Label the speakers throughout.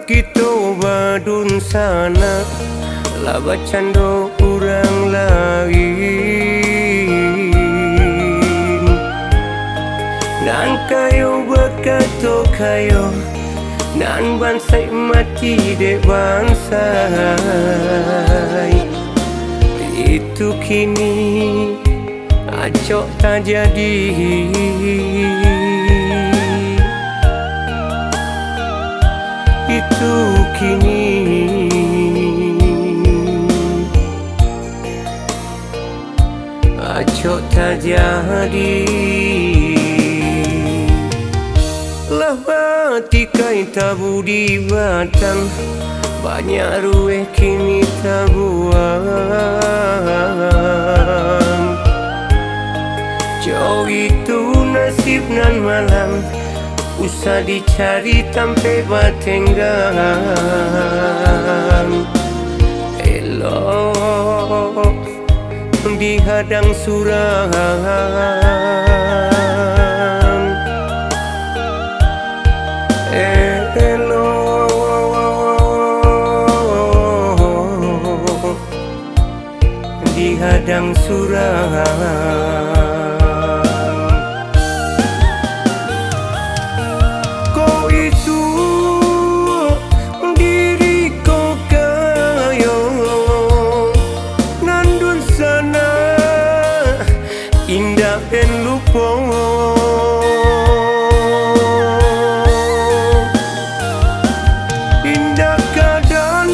Speaker 1: kita badun sana laba cando orang lain. Nan kayo berkato kayo nan bansai mati de bansai. Itu kini acok tak jadi. Itu kini acok tak jadi. Lah mati kai tabu di batang, banyak rueh kini tabuang. Jauh itu nasib nan malam, usah dicari tampe batenggang. Elok dihadang suram, elok dihadang suram. Indah dan lupa indah kadang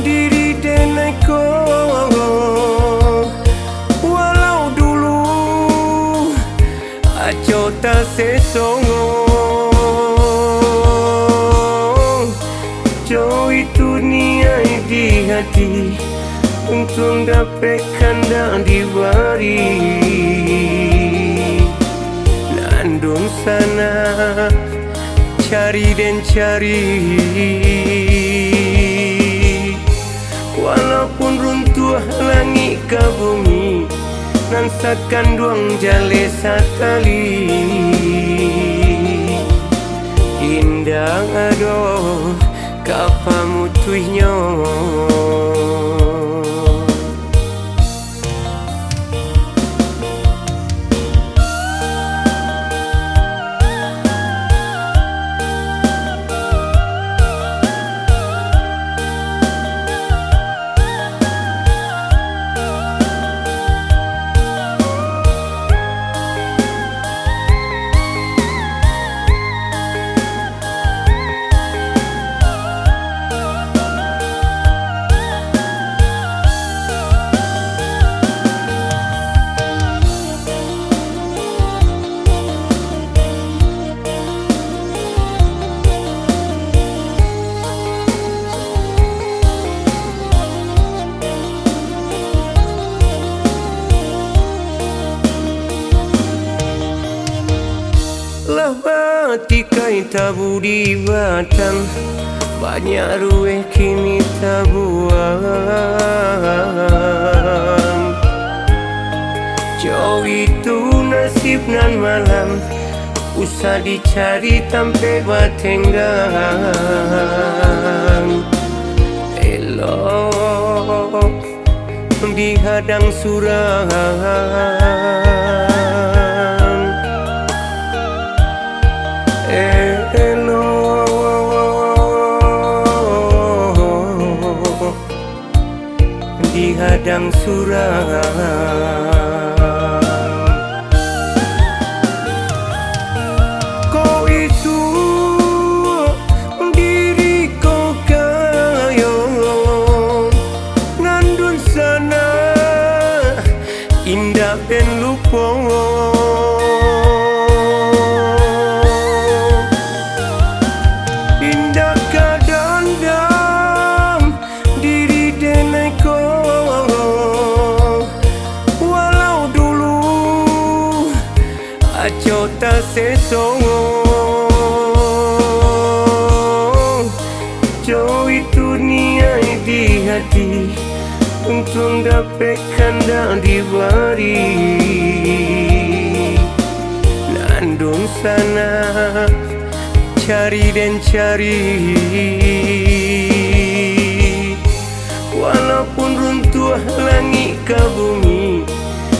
Speaker 1: diri deneko. Walau dulu aco tak sesongo, jauh itu niai di hati untuk dapatkan dan diberi. Nandung sana cari dan cari, walaupun runtuh langit ke bumi, nan sakan duang jale satali. Indah adoh kapamu tuihnyo. Lah mati kai tabu di batang, banyak rueh kini tabuang. Jauh itu nasib nan malam, usah dicari tampe batenggang. Elok dihadang suram, dihadang suram. Kau itu diri kau kayo nandun sana indah dan lupa. Indah kadang diri deneko. Walau dulu aco tak sesongo, jauh itu niai di hati untuk dapatkan dan diberi. Nandung sana cari dan cari. Walaupun runtuh langit ke bumi,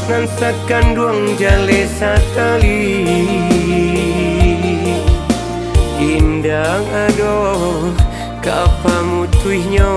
Speaker 1: nansakan duang jale satali. Indang adoh kapamutuihnyo.